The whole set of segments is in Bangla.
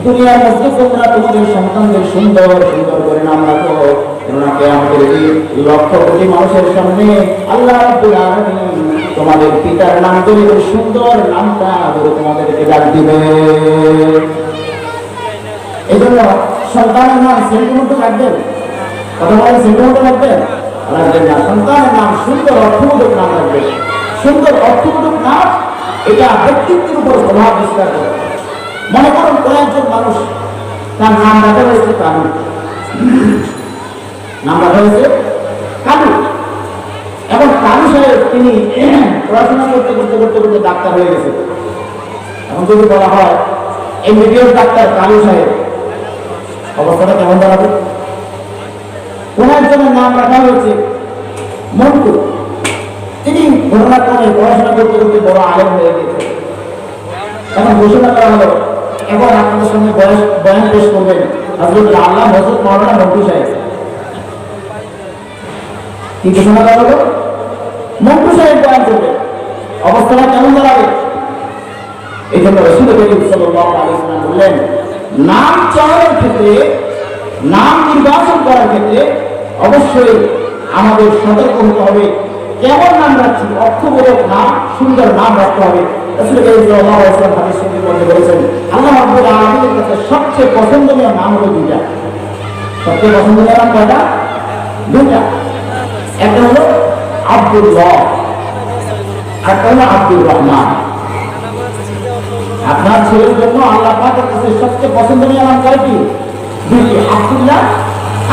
দুনিয়ার মধ্যে তোমরা তোমাদের সন্তানদের সুন্দর সুন্দর করে নাম রাখো, কেননা কিয়ামতের দিন লক্ষ কোটি মানুষের সামনে আল্লাহ রাব্বুল আলামিন তোমাদের পিতার নাম ধরে সুন্দর নামটা ধরে তোমাদেরকে ডাক দিবে। এই জন্য সন্তানের নাম সেন্টিমেন্ট রাখবেন, কথা বলেন সেন্টিমেন্ট রাখবেন না, সন্তানের নাম সুন্দর অর্থবোধক নাম রাখবেন। সুন্দর অর্থবোধক নাম এটা ব্যক্তিত্বের উপর প্রভাব বিস্তার করে। মনে করুন কোন একজন মানুষ তার নাম রাখা হয়েছে কালু, নাম রাখা হয়েছে কালু। এখন কালু সাহেব তিনি পড়াশোনা করতে করতে করতে করতে ডাক্তার হয়ে গেছে। এখন যদি বলা হয় এমবিবিএস ডাক্তার কালু সাহেব, অবস্থাটা কেমন দাঁড়াবে? কোন একজনের নাম রাখা হয়েছে মন্টু, তিনি ঘটনাক্রমে পড়াশোনা করতে করতে বড় আলেম হয়ে গেছে। এখন ঘোষণা করা হলো এখন আপনাদের সঙ্গে বয়ান পেশ করবেন হযরত আল্লাহ হযরত মাওলানা মন্টু সাহেব। কি ঘোষণা করা হলো? মন্টু সাহেব বয়ান করবেন। অবস্থাটা কেমন দাঁড়াবে? এই জন্য রাসূল করিম সাল্লাল্লাহু আলাইহি ওয়াসাল্লাম বললেন, নাম চয়নের ক্ষেত্রে, নাম নির্বাচন করার ক্ষেত্রে অবশ্যই আমাদের সতর্ক হতে হবে। কেমন নাম রাখছি? অর্থবোধক নাম, সুন্দর নাম রাখতে হবে। রাসূল করিম সাল্লাল্লাহু আলাইহি ওয়াসাল্লাম হাদিস শরীফের মধ্যে বলেছেন, আল্লাহ রাব্বুল আলামিনের কাছে সবচেয়ে পছন্দনীয় নাম হলো দুইটা। সবচেয়ে পছন্দনীয় নাম কয়টা? দুইটা। একটা হলো আব্দুল্লাহ, একটা হলো আব্দুর রহমান। আপনার ছেলের জন্য আল্লাহ পাকের কাছে সবচেয়ে পছন্দনীয় নাম কয়টি? দুইটি, আব্দুল্লাহ,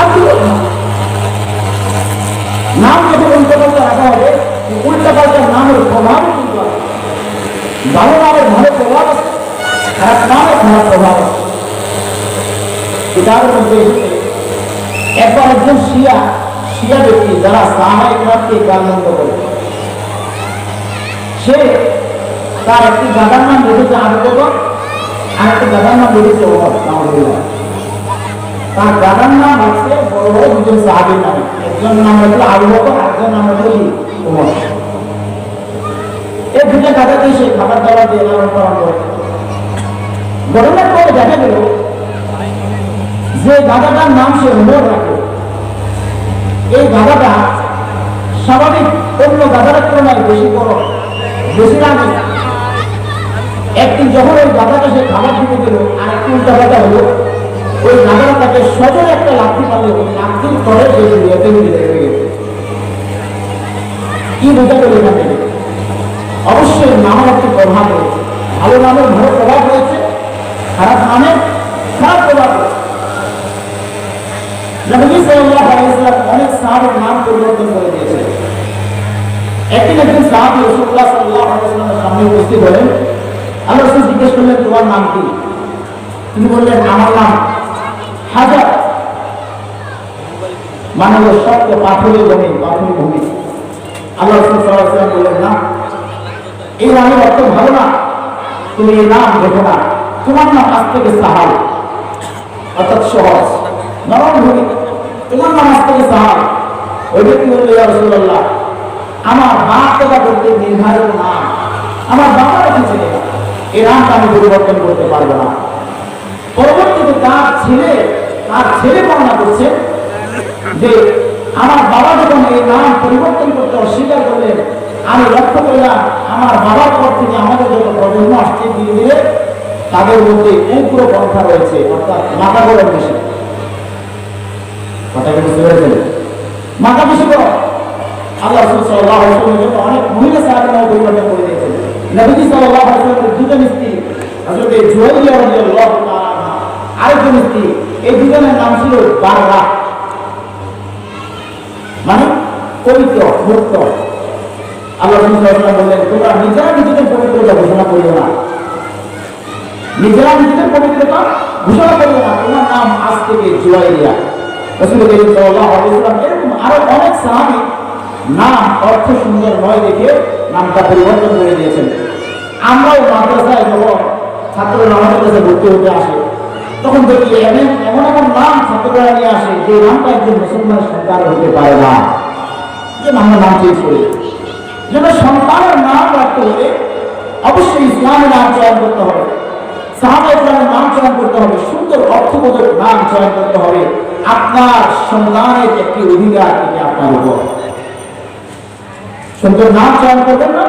আব্দুর রহমান। নাম যখন উল্টা পাল্টা রাখা হবে, উল্টা পাল্টার নামের প্রভাব কিন্তু আছে। ভালো নামের ভালো প্রভাব আছে, খারাপ নামের খারাপ প্রভাব আছে। কিতাবের মধ্যে একবার একজন শিয়া ব্যক্তি যারা সাহাবায়ে কেরামকে গালমন্দ করে, সে তার একটি দাদার নাম রেখেছে আবু বকর, আর একটি দাদার নাম রেখেছে ওমর। তার দাদার নাম হচ্ছে বড় বড় দুজন সাহাবীর নাম, একজন নাম হচ্ছে আবু বকর, একজন নাম হচ্ছে ওমর। এই দুটো দাদাকে সে খাবার দাবার দিয়ে লালন পালন করে। ঘটনার পরে দেখা গেল যে দাদাটার নাম সে ওমর রাখে, এই দাদাটা স্বাভাবিক অন্য দাদার তুলনায় বেশি বড়, বেশি দামি। একদিন যখন ওই দাদাটা সে খাবার দিতে গেল, আর একটু উল্টা পাল্টা হলো, ওই দাদাটা তাকে সজোরে একটা লাঠি মারলো, ওই লাঠির পরে সে লেগে গেছে। কি বোঝা গেল এখান থেকে? অবশ্যই নামের একটি প্রভাব রয়েছে। ভালো নামের ভালো প্রভাব রয়েছে, খারাপ নামের খারাপ প্রভাব রয়েছে। নবী সাল্লাল্লাহু আলাইহি ওয়াসাল্লাম অনেক সাহাবীর নাম পরিবর্তন করে দিয়েছেন। একদিন একজন সাহাবী রাসূলুল্লাহ সাল্লাল্লাহু আলাইহি ওয়াসাল্লামের সামনে উপস্থিত হলেন। আল্লাহ রাসূল জিজ্ঞেস করলেন, তোমার নাম কি? তিনি বললেন, আমার নাম হাজার, মানে হলো শক্ত পাথরের জমি, পাথরের ভূমি। আল্লাহ রাসূল সাল্লাল্লাহু আলাইহি ওয়াসাল্লাম বললেন, না, এই নামের অর্থ ভালো না, তুমি এই নাম দেখো না, তোমার নাম আজ থেকে সাহাল, অর্থাৎ সহজ নরম ভূমি, তোমার নাম আজ থেকে সাহাল। ওই ব্যক্তি বলল, ইয়া রাসূলুল্লাহ, আমার বাপ দাদা বলতে নির্ধারিত নাম, আমার বাবা রেখেছে, এই নামটা আমি পরিবর্তন করতে পারবো না। পরবর্তীতে তার ছেলে বর্ণনা করছে যে আমার বাবা যখন এই নাম পরিবর্তন করতে অস্বীকার করলেন, আমি লক্ষ্য করলাম আমার বাবার পর থেকে আমাদের যত প্রজন্ম আসছে ধীরে ধীরে তাদের মধ্যে উগ্র পন্থা রয়েছে, অর্থাৎ মাথা গরম বেশি। কথাটা বুঝতে পেরেছেন? মাথা বেশি গরম। আল্লাহ রাসূল সাল্লাল্লাহু আলাইহি ওয়াসাল্লাম অনেক মহিলা সাহাবীরা পরিবর্তন করে দিয়েছেন। নবী সাল্লাল্লাহু আলাইহি ওয়াসাল্লামের দুজন স্ত্রী, হযরত জুয়াইরিয়া রাদিয়াল্লাহু তাআলা, আরেকজন স্ত্রী, এই দুজনের নাম ছিল বাররা, মানে পবিত্র, মুক্ত। আল্লাহ রাসূল সাল্লাল্লাহু আলাইহি ওয়াসাল্লাম বললেন, তোমরা নিজেরা নিজেদের পবিত্রতা ঘোষণা করিও না, নিজেরা নিজেদের পবিত্রতা ঘোষণা করিও না, তোমার নাম আজ থেকে জুয়াইরিয়া। রাসূল করিম সাল্লাল্লাহু আলাইহি ওয়াসাল্লাম এরকম আরো অনেক সাহাবী নাম অর্থ সুন্দর নয় দেখে নামটা পরিবর্তন করে দিয়েছেন। আমরাও মাদ্রাসায় যখন ছাত্ররা আমাদের কাছে ভর্তি হতে আসে, তখন দেখি এমন এমন নাম ছাত্ররা নিয়ে আসে যে নামটা একজন মুসলমানের সন্তান হতে পারে না, যে আমরা নাম চেঞ্জ করি। যেন সন্তানের নাম রাখতে হলে অবশ্যই ইসলামের নাম চয়ন করতে হবে, সাহাবা ইকরামের নাম চয়ন করতে হবে, চয়ন করতে হবে। আপনার সন্তানের একটি অধিকার থেকে আপনার উপর। সুন্দর নাম চয়ন করবেন না,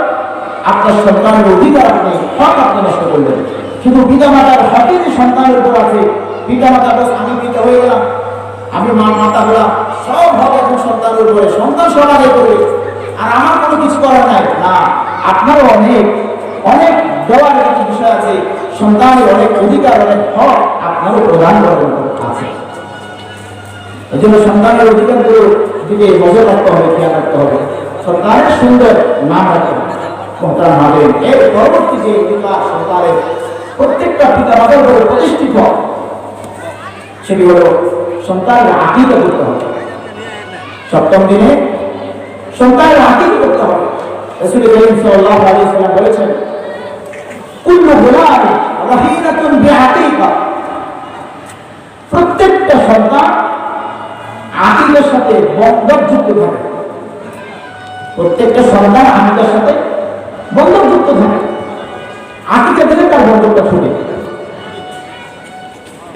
আপনার সন্তানের অধিকার আপনি হক আপনি নষ্ট করবেন। শুধু পিতা মাতার হকই যে সন্তানের উপর আছে, পিতা মাতা বাস আমি পিতা হয়ে গেলাম, আমি মাতা হলাম, সব হক এখন সন্তানের উপরে, সন্তান সমাজে করবে, আর আমার কোনো কিছু করার নাই না। আপনারও অনেক অনেক দেওয়ার কিছু বিষয় আছে, সন্তানের অনেক অধিকার, অনেক হক আপনারও প্রদান করার আছে। এই জন্য সন্তানের অধিকারগুলো দিকে নজর রাখতে হবে, খেয়াল রাখতে হবে। সন্তানের সুন্দর নাম রাখতে হবে। সন্তান হবে এর পরবর্তী যে অধিকার সন্তানের প্রত্যেকটা পিতা মাতার উপরে প্রতিষ্ঠিত, সেটি হলো সন্তানের আকিকা করতে হবে। সপ্তম দিনে সন্তানের আকিকা করতে হবে। রাসূল করিম সাল্লাল্লাহু আলাইহি ওয়াসাল্লাম বলেছেন, কুল্লু গুলাম রাহিনাতুন বিআকিকা, প্রত্যেকটা সন্তান আকিকার সাথে বন্ধনযুক্ত থাকে। প্রত্যেকটা সন্তান আকিকার সাথে বন্ধনযুক্ত থাকে। আকিকা দিলে তার বন্ধনটা ছুটে।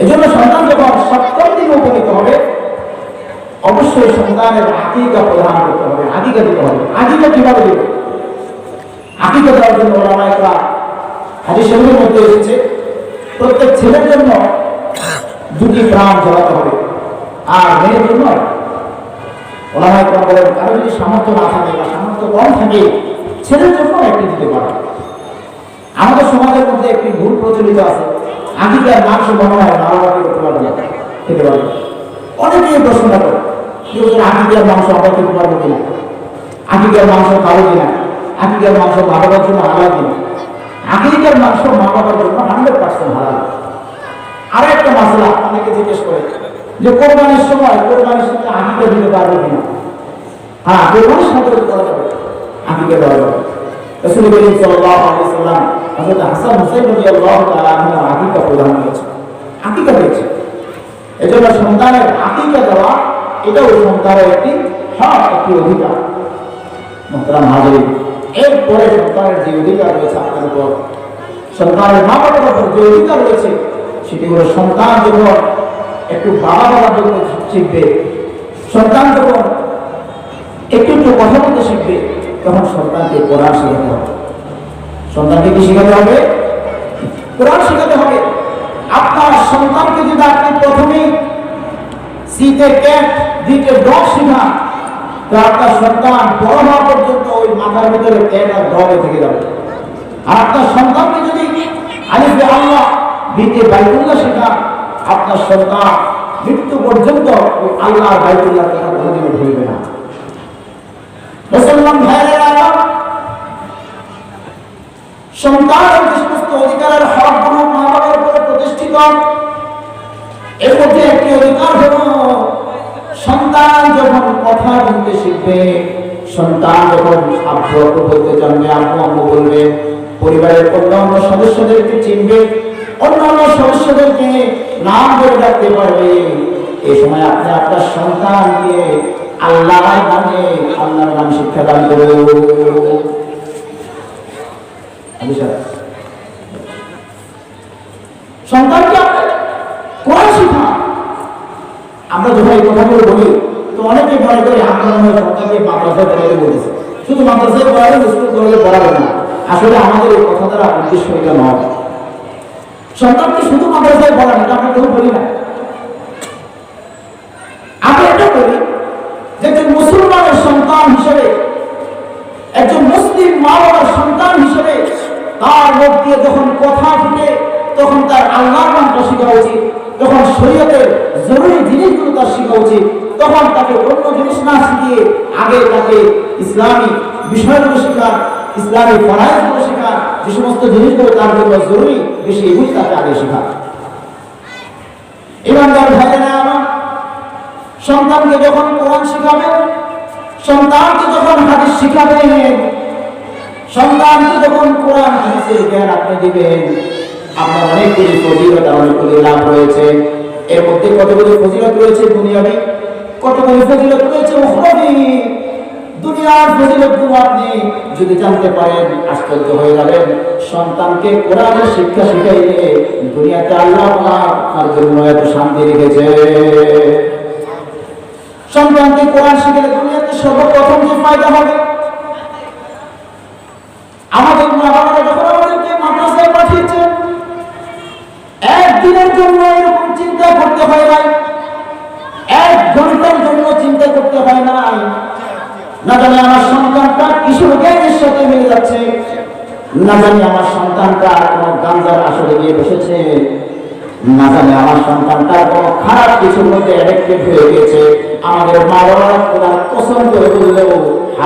এই জন্য সন্তান যখন সপ্তম দিনে উপনীত হবে, অবশ্যই সন্তানের আকিকা প্রদান করতে হবে, আকিকা দিতে হবে। আকিকা কিভাবে দেবে? আকিকা দেওয়ার জন্য ওলামায়ে কেরাম হাদিস শরীফের মধ্যে এসেছে, প্রত্যেক ছেলের জন্য দুটি প্রাণ জড়াতে হবে, আর মেয়ের জন্য ওলামায়ে কেরাম বলেন কারো যদি সামর্থ্য না থাকে বা সামর্থ্য কম থাকে, ছেলের জন্য একটি দিতে পারে। আমাদের সমাজের মধ্যে একটি ভুল প্রচলিত আছে, আকিকার মাংস মনে হয় নাড়াবাড়ি করতে পারবে না, খেতে পারবে। অনেকেই প্রশ্ন করে আকিকার মাংস আমরা খেতে পারবো কিনা, আকিকার মাংস খাবো কিনা, আকিকার মাংস মা বাবার জন্য হালাল কিনা। আকিকার মাংস মা বাবার জন্য 100% হালাল। আর একটা মাসলা অনেকে জিজ্ঞেস করে যে কোরবানির সময় কোরবানির সাথে আকিকা দিতে পারবো কিনা। হ্যাঁ, কোরবানির সাথে করা যাবে, আকিকা দেওয়া যাবে। রাসূল করিম সাল্লাল্লাহু আলাইহি ওয়াসাল্লাম হযরত হাসান হুসাইন রাদিয়াল্লাহু তাআলা আনহু আকিকা প্রদান করেছেন, আকিকা দিয়েছে। এজন্য সন্তানের আকিকা দেওয়া এটাও সন্তানের একটি হক, একটি অধিকার। মুহতারাম হাজিরিন, এরপরে সন্তানের যে অধিকার রয়েছে আপনার উপর, সন্তানের মা বাবার উপর যে অধিকার রয়েছে, সেটি হলো সন্তান যখন একটু বাবা বাবা বলতে শিখবে, সন্তান যখন একটু একটু কথা বলতে শিখবে, তখন সন্তানকে কোরআন শেখাতে হবে। সন্তানকে কি শেখাতে হবে? কোরআন শেখাতে হবে। আপনার সন্তানকে যদি আপনি প্রথমে সিতে ক্যাট দিতে ডগ শেখান, তো আপনার সন্তান বড় হওয়া পর্যন্ত ওই মাথার ভিতরে ক্যাট আর ডগে থেকে যাবে। আর আপনার সন্তানকে যদি আলিফে আল্লাহ দিতে বাইতুল্লাহ শেখান, আপনার সন্তান মৃত্যু পর্যন্ত ওই আল্লাহ বাইতুল্লাহ কথা কোনোদিনও ভুলবে না। মুসলমান ভাইয়েরা, সন্তানের যে সমস্ত অধিকারের হকগুলো মা বাবার উপরে প্রতিষ্ঠিত, এর মধ্যে একটি অধিকার হলো সন্তান যখন কথা বলতে শিখবে, সন্তান যখন আব্বু আব্বু বলতে জানবে, আব্বু আম্মু বলবে, পরিবারের অন্যান্য সদস্যদেরকে চিনবে, অন্যান্য সদস্যদেরকে নাম ধরে ডাকতে পারবে, এই সময় আপনি আপনার সন্তানকে আল্লাহর নামে আল্লাহর নাম শিক্ষা দান করুন। সন্তানকে কোরআন শিক্ষা। আমরা যখন এই কথাগুলো বলি তো অনেকে মনে করি আমরা সন্তানকে মাদ্রাসায় পড়াতে বলেছি, শুধু মাদ্রাসায় পড়াবে, স্কুল কলেজে পড়াবে না। আসলে আমাদের এই কথা দ্বারা উদ্দেশ্য এটা নয়। সন্তানকে শুধু মাদ্রাসায় পড়ানো, এটা আমরা কেউ বলি না। আমরা এটা বলি যে একজন মুসলমানের সন্তান হিসেবে, একজন মুসলিম মা বাবার সন্তান হিসেবে তার মুখ দিয়ে যখন কথা ফুটে, তখন তার আল্লাহর নামটা শেখা উচিত। যখন শরীয়তের জরুরি জিনিসগুলো তার শেখা উচিত, তখন তাকে অন্য জিনিস না শিখিয়ে আগে তাকে ইসলামী বিষয়গুলো শেখান, ইসলামী ফরজ শেখান, যে সমস্ত জিনিসগুলো তার জন্য জরুরি বেশি, এগুলি তাকে আগে শেখান। ইমানদার ভাইয়েরা আমার, সন্তানকে যখন কোরআন শেখাবেন, সন্তানকে যখন হাদিস শিখাবেন, সন্তানকে যখন কোরআন হাদিসের জ্ঞান আপনি দিবেন, আপনার অনেকগুলি ফজিলত, অনেকগুলি লাভ রয়েছে। এর মধ্যে কতগুলি ফজিলত রয়েছে দুনিয়াবি, কতগুলি ফজিলত রয়েছে উখরাবি। দুনিয়ার ফজিলতগুলো আপনি যদি জানতে পারেন আশ্চর্য হয়ে যাবেন। সন্তানকে কোরআনের শিক্ষা শিখাইলে দুনিয়াতে আল্লাহ আপনার জন্য এত শান্তি রেখেছে। সন্তানকে কোরআন শিখালে দুনিয়াতে সর্বপ্রথম যে ফায়দা হবে, আমাদের মা বাবারা যখন আমাদেরকে মাদ্রাসায় পাঠিয়েছে, একদিনের জন্য এরকম চিন্তা করতে হয় নাই, এক ঘন্টার জন্য চিন্তা করতে হয় নাই। না জানি আমার সন্তানটা কিশোর জ্ঞানের সাথে মিলে যাচ্ছে, না জানি আমার সন্তানটা কোনো গাঞ্জার আসরে গিয়ে বসেছে, না জানি আমার সন্তানটা কোনো খারাপ কিছুর মধ্যে অ্যাডিক্টেড হয়ে গেছে। আমাদের মা বাবারা কোরআন কসম করে বললেও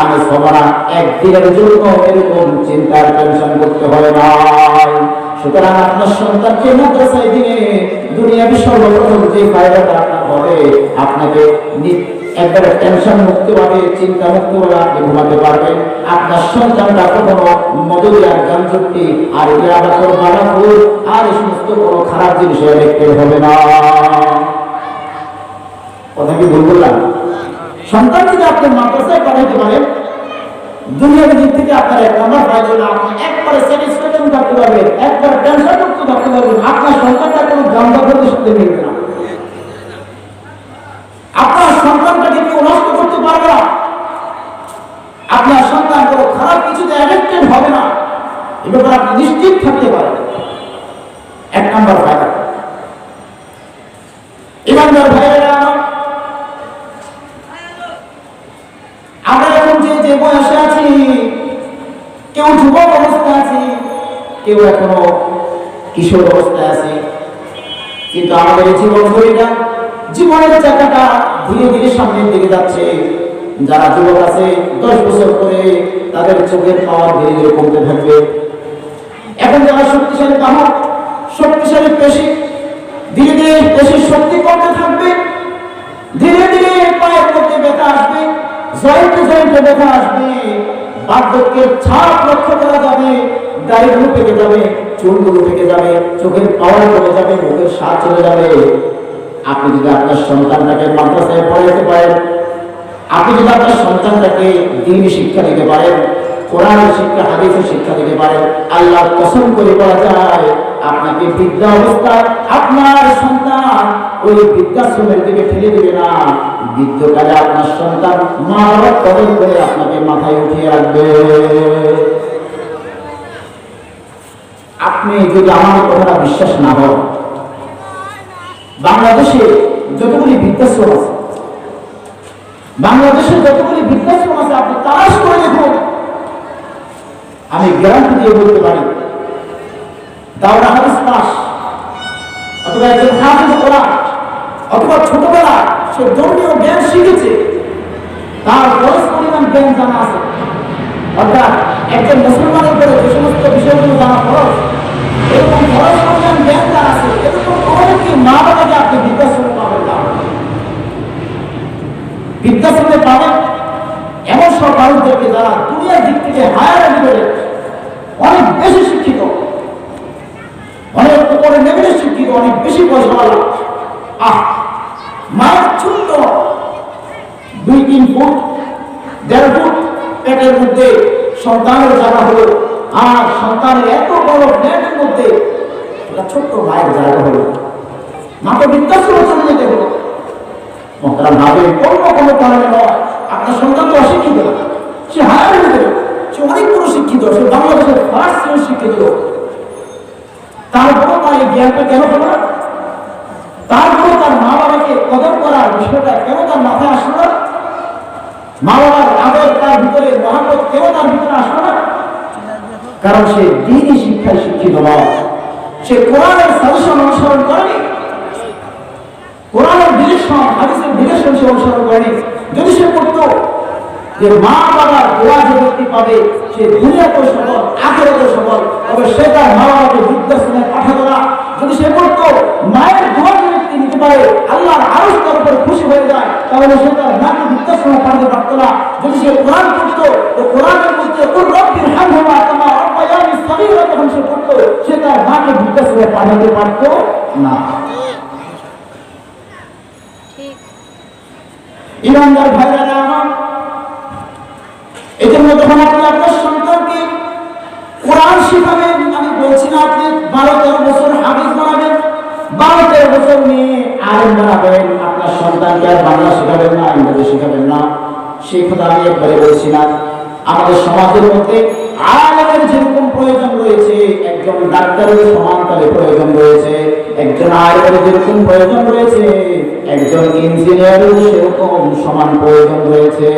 আমি সবারা একদিনের জন্য এরকম চিন্তার টেনশন করতে হয় না। সুতরাং আপনার সন্তানকে মাদ্রাসায় দিয়ে দুনিয়াবি সর্বপ্রথম যে ফায়দাটা আপনার হবে, আপনাকে একবারে টেনশন মুক্ত ভাবে, চিন্তা মুক্ত ভাবে আপনি ঘুমাতে পারবেন। আপনার সন্তানটা কখনো মদুরিয়ার গাঞ্জটি আর ইয়াবাকর বালাপুর আর এই সমস্ত কোনো খারাপ জিনিসে অ্যাডিক্টেড হবে না। কথা কি ভুল বললাম? সন্তান যদি আপনি মাদ্রাসায় পাঠাইতে পারেন, দুনিয়ার দিক থেকে আপনার এক নম্বর ফায়দা হলো আপনি একবারে স্যাটিসফ্যাকশন থাকতে পারবেন, একবারে টেনশন মুক্ত থাকতে পারবেন। আপনার সন্তানটা কোনো গাঞ্জাখোরের সাথে মিলবে না, আপনার সন্তানটাকে কেউ নষ্ট করতে পারবে না, আপনার সন্তান কোনো খারাপ কিছুতে অ্যাডিক্টেড হবে না, এ ব্যাপারে আপনি নিশ্চিত থাকতে পারেন। এক নম্বর ফায়দা। ইমানদার ভাইয়েরা, আমরা এখন যে বয়সে আছি, কেউ যুবক অবস্থায় আছি, কেউ এখনো কিশোর অবস্থায় আছে, কিন্তু আমাদের জীবন ঘড়িটা, জীবনের চাকাটা ধীরে ধীরে সামনের দিকে যাচ্ছে। যারা যুবক আছে 10 বছর পরে তাদের চোখের পাওয়ার ধীরে ধীরে কমতে থাকবে। এখন যারা শক্তিশালী বাহক, শক্তিশালী পেশি, ধীরে ধীরে পেশির শক্তি কমতে থাকবে, ধীরে ধীরে পায়ের মধ্যে ব্যথা আসবে, জয়েন্টে জয়েন্টে ব্যথা আসবে, বার্ধক্যের ছাপ লক্ষ্য করা যাবে, দাড়িগুলো পেকে যাবে, চুলগুলো পেকে যাবে, চোখের পাওয়ার কমে যাবে, মুখের স্বাদ চলে যাবে। আপনি যদি আপনার সন্তানটাকে মাদ্রাসায় পড়াতে পারেন, আপনি যদি আপনার সন্তানটাকে দ্বীনি শিক্ষা দিতে পারেন, কোরআনের শিক্ষা, হাদিসের শিক্ষা দিতে পারেন, আল্লাহর কসম করে বলা যায় আপনাকে বৃদ্ধা অবস্থায় আপনার সন্তান ওই বৃদ্ধাশ্রমের দিকে ঠেলে দেবে না। বৃদ্ধকালে আপনার সন্তান মা বাবার কদর করে আপনাকে মাথায় উঠিয়ে রাখবে। আপনি যদি আমার কথাটা বিশ্বাস না হয়, বাংলাদেশে যতগুলি বৃদ্ধাশ্রম আছে, বাংলাদেশে যতগুলি বৃদ্ধাশ্রম আছে আপনি তালাশ করে দেখুন, আমি গ্যারান্টি দিয়ে বলতে পারি দাওরা হাদিস পাস অথবা একজন হাফেজ কোরআন অথবা ছোটবেলা সে ধর্মীয় জ্ঞান শিখেছে, তার খরচ পরিমাণ জ্ঞান জানা আছে। অর্থাৎ একজন মুসলমানের উপরে যে সমস্ত বিষয়গুলো জানা খরচ, এরকম খরচ পরিমাণ জ্ঞান জানা আছে, এরকম কোনোদিন মা বাবাকে আপনি বৃদ্ধাশ্রমে পাবেন না। বৃদ্ধাশ্রমে পাবেন এমন সব মানুষদেরকে যারা দুনিয়ার দিক থেকে হায়ার এডুকেটেড, অনেক বেশি শিক্ষিত, অনেক উপরে লেভেলে শিক্ষিত, অনেক বেশি পয়সাওয়ালা। মায়ের ছোট্ট 2-3 ফুট 1.5 ফুট পেটের মধ্যে সন্তানের জায়গা হলো, আর সন্তানের এত বড় ফ্ল্যাটের মধ্যে একটা ছোট্ট মায়ের জায়গা হলো, মাকে বৃদ্ধাশ্রমে চলে যেতে হলো। মহতারাম ভাবে অন্য কোনো কারণে নয়, আপনার সন্তান তো অশিক্ষিত না, সে হায়ার এডুকেটেড, সে অনেক বড় শিক্ষিত, সে বাংলাদেশের ফার্স্ট শ্রেণীর শিক্ষিত, তারপরও তার এই জ্ঞানটা কেন হলো না? তারপরে তার মা বাবাকে কদর করার বিষয়টা কেন তার মাথায় আসলো না? মা বাবার আদর তার ভিতরে, মহাব্বত কেন তার ভিতরে আসলো না? কারণ সে দ্বীনি শিক্ষায় শিক্ষিত নয়, সে কোরআনের সাজেশন অনুসরণ করেনি, কোরআনের ডিরেকশন, হাদিসের ডিরেকশন সে অনুসরণ করেনি। যদি সে করতো যে মা বাবার দোয়া যে ব্যক্তি পাবে সে দুনিয়াতেও সফল, আখিরাতেও সফল, তবে সে তার মা বাবাকে বৃদ্ধাশ্রমে পাঠাতো না। যদি সে করতো মায়ের দোয়া যে ব্যক্তি নিতে পারে, আল্লাহর আরশ তার উপর খুশি হয়ে যায়, তাহলে সে তার মাকে বৃদ্ধাশ্রমে পাঠাতে পারতো না। যদি সে কোরআন পড়তো, তো কোরআনের মধ্যে কুল রব্বির হামহুমা কামা রাব্বায়ানি সগীরা যখন সে পড়তো, সে তার মাকে বৃদ্ধাশ্রমে পাঠাতে পারতো না। ইমানদার ভাইরা আমার, এজন্য যখন আপনি আপনার সন্তানকে কোরআন শিখাবেন, আমি বলছি না আপনি 12-13 বছর হাফেজ বানাবেন, 12-13 বছর নিয়ে আলেম বানাবেন, আপনার সন্তানকে আর বাংলা শিখাবেন না, ইংরেজি শিখাবেন না, সেই কথা আমি একবারে বলছি না। আমাদের সমাজের মধ্যে আলেমের যেরকম প্রয়োজন রয়েছে, একজন ডাক্তারের সমানতালে প্রয়োজন রয়েছে, একজন আলেমের যেরকম প্রয়োজন রয়েছে, একজন ইঞ্জিনিয়ারের সেরকম সমান প্রয়োজন রয়েছে।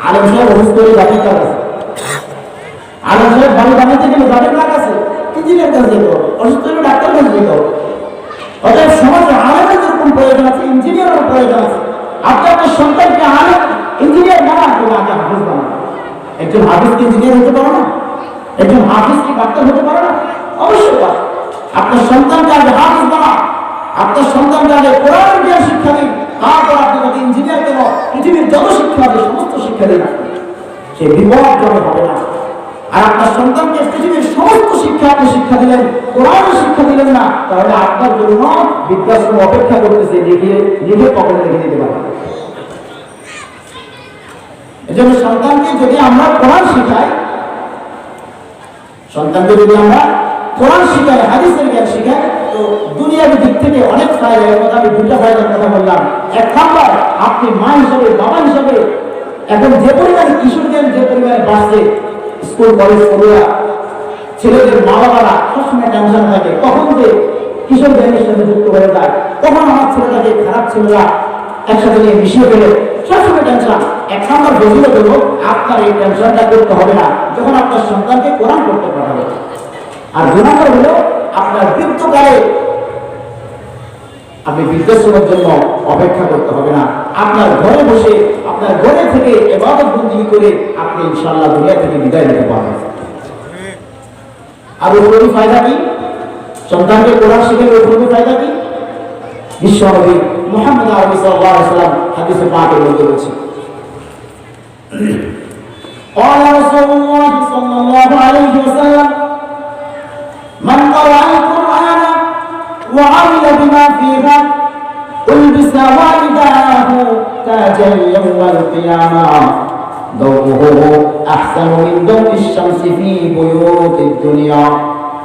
আলেম সাহেব অসুস্থ হয়ে যাবেন কার কাছে? আলেম সাহেব ভালো বানাতে গেলে যাবেন কার কাছে? ইঞ্জিনিয়ার কাছে যেতে হবে, অসুস্থ হলে ডাক্তার কাছে যেতে হবে। অতএব সমাজে আলেমের যেরকম প্রয়োজন আছে, ইঞ্জিনিয়ারের প্রয়োজন আছে। আপনি আপনার সন্তানকে আলেম ইঞ্জিনিয়ার বানান, তুমি আগে হাফিজ বানান। একজন হাফিজ কি ইঞ্জিনিয়ার হতে পারে না? একজন হাফিজ কি ডাক্তার হতে পারে না? অবশ্যই পারে। আপনার সন্তানকে আগে হাফিজ বানান, আপনার সন্তানকে আগে কোরআনের জ্ঞান শিক্ষা দিন, তারপর আপনি তাকে ইঞ্জিনিয়ার কেন, পৃথিবীর যত শিক্ষা আছে সমস্ত শিক্ষা দিন, সে বিপদজনক হবে না। আর আপনার সন্তানকে পৃথিবীর সমস্ত শিক্ষা আপনি শিক্ষা দিলেন, কোরআনের শিক্ষা দিলেন না, তাহলে আপনার জন্য বৃদ্ধাশ্রম অপেক্ষা করতেছে, লিখে পকেটে রেখে দিতে পারবেন। এজন্য সন্তানকে যদি আমরা কোরআন শিখাই, সন্তানকে যদি আমরা কোরআন শিখাই, হাদিসের জ্ঞান শিখাই, তো দুনিয়ার দিক থেকে অনেক ফায়দা। এর মধ্যে আমি দুটা ফায়দার কথা বললাম। এক নাম্বার, আপনি মা হিসাবে, বাবা হিসাবে এখন যে পরিমাণে কিশোর জ্ঞান যে পরিমাণে বাড়ছে, স্কুল কলেজ পড়ুয়া ছেলেদের মা বাবারা সবসময় টেনশন থাকে, কখন যে কিশোর জ্ঞানের সাথে যুক্ত হয়ে যায়, কখন আমার ছেলেটাকে খারাপ ছেলেরা একসাথে নিয়ে মিশিয়ে ফেলে, সবসময় টেনশন। এক নম্বর ফজিলত হলো আপনার এই টেনশনটা করতে হবে না যখন আপনার সন্তানকে কোরআন পড়তে পাঠাবে। আর 2 নম্বর হলো আপনার বৃদ্ধকালে আপনি বৃদ্ধাশ্রমের জন্য অপেক্ষা করতে হবে না, আপনার ঘরে বসে আপনার ঘরে থেকে ইবাদত বন্দেগী করে আপনি ইনশাআল্লাহ দুনিয়া থেকে বিদায় নিতে পারবেন। আর উপরি ফায়দা কি? সন্তানকে কোরআন শিখালে উপরি ফায়দা কি? বিশ্বনবী মুহাম্মদ আরবি সাল্লাল্লাহু আলাইহি ওয়াসাল্লাম হাদিসে পাকের মধ্যে বলেছেন, قال رسول الله صلى الله عليه وسلم من قرأ القرآن وعمل بما فيه ألبس والداه تاجا يوم القيامة ضوءه أحسن من ضوء الشمس في بيوت الدنيا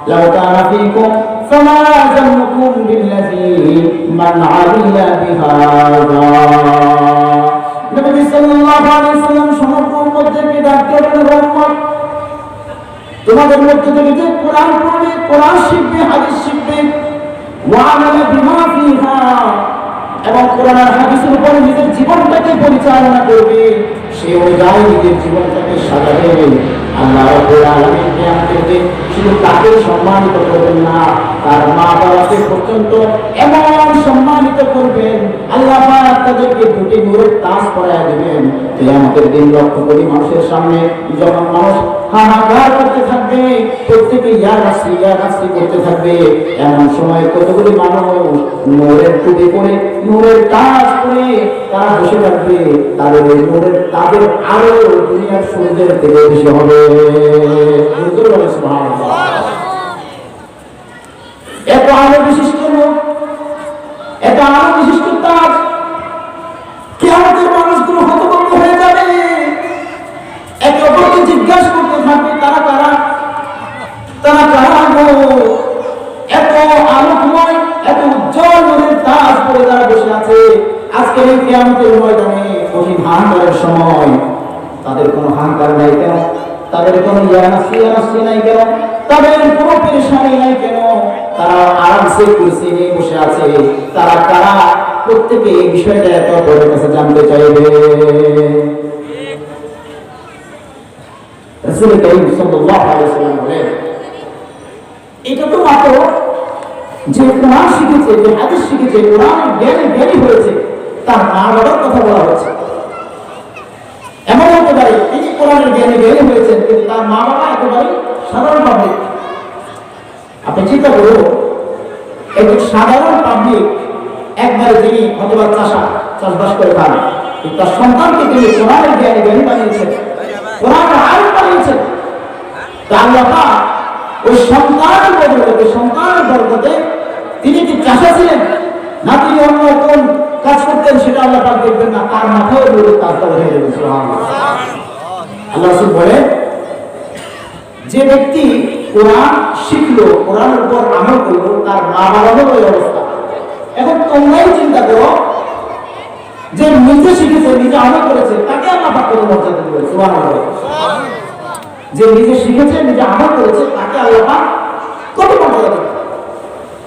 لو كان فيكم فما ظنكم بالذي من عمل بهذا। নবী সাল্লাল্লাহু আলাইহি ওয়াসাল্লাম সমগ্র উম্মতকে ডাক দিলেন, উম্মত তোমাদের মধ্যে থেকে যে কোরআন পড়বে, কোরআন শিখবে, হাদিস শিখবে, ওয়া আমালা বিমা ফিহা, এবং কোরআন আর হাদিসের উপর নিজের জীবনটাকে পরিচালনা করবে, সে অনুযায়ী নিজের জীবনটাকে সাজাবে, আল্লাহ রাব্বুল আলামিন কিয়ামতের দিন শুধু তাকে সম্মানিত করবেন না, তার মা বাবাকে পর্যন্ত এমন সম্মানিত করবেন, আল্লাহ পাক তাদেরকে 2টি নূরের তাজ পরায়া দেবেন। কিয়ামতের দিন লক্ষ কোটি মানুষের সামনে যখন মানুষ হাহাকার করতে থাকবে, প্রত্যেকে ইয়া রাসূল করতে থাকবে, এমন সময় কতগুলি মানুষ নূরের টুপি পরে, নূরের তাজ পরে তারা বসে থাকবে, তাদের এই নূরের তাদের আলো দুনিয়ার সূর্যের থেকে বেশি হবে। সুবহানাল্লাহ। এত আলো বিশিষ্ট লোক, এত আলো বিশিষ্ট তাজ, কিয়ামতের মানুষগুলো হতভম্ব হয়ে যাবে, একে অপরকে জিজ্ঞাসা করতে থাকবে তারা কারা, তারা কারা গো, এত আলোকময় এত উজ্জ্বল নূরের তাজ পরে তারা বসে আছে। আজকের এই কিয়ামতের ময়দানে কঠিন হাহাকারের সময় তাদের কোনো হাহাকার নাই কেন, তাদের কোনো ইয়া নাফসি নাই কেন, তাদের কোনো পেরেশানি নাই কেন, তারা আরামসে কুরসি নিয়ে বসে আছে। তারা কারা? প্রত্যেকে এই বিষয়টা এত বড় কাছে জানতে চাইবে। রাসূল কারীম সাল্লাল্লাহু আলাইহি ওয়াসাল্লাম বলেন, এটা তো মাত্র যে কোরআন শিখেছে, যে হাদিস শিখেছে, কোরআনের জ্ঞানী হয়েছে, তার মা বাবার কথা বলা হচ্ছে। এমন হতে পারে তিনি কোরআনের জ্ঞানী হয়েছেন, কিন্তু তার মা বাবা একেবারে সাধারণ পাবলিক। আপনি চিন্তা করুন, একজন সাধারণ পাবলিক, একবারে যিনি অথবা চাষবাস করে খান, তার সন্তানকে তিনি কোরআনের জ্ঞানী বানিয়েছেন, কোরআনের আইন বানিয়েছেন। তা আল্লাহ পাক ওই সন্তানের বদৌলতে, সন্তানের বরকতে তিনি কি চাষা ছিলেন, না তিনি অন্য কোন কাজ করতেন? করবেন সেটা আল্লাহ পাক দেখবেন না, তার মাথায় বলে কাজটা হয়ে যাবে। সুবহানাল্লাহ। আল্লাহ রাসূল বলে যে ব্যক্তি কোরআন শিখলো, কোরআনের উপর আমল করলো, তার মা বাবারও ওই অবস্থা। এখন তোমরাই চিন্তা করো, যে নিজে শিখেছে, নিজে আমল করেছে, তাকে আল্লাহ পাক কত মর্যাদা দিবেন। সুবহানাল্লাহ। যে নিজে শিখেছে, নিজে আমল করেছে, তাকে আল্লাহ পাক কত মর্যাদা দিবেন।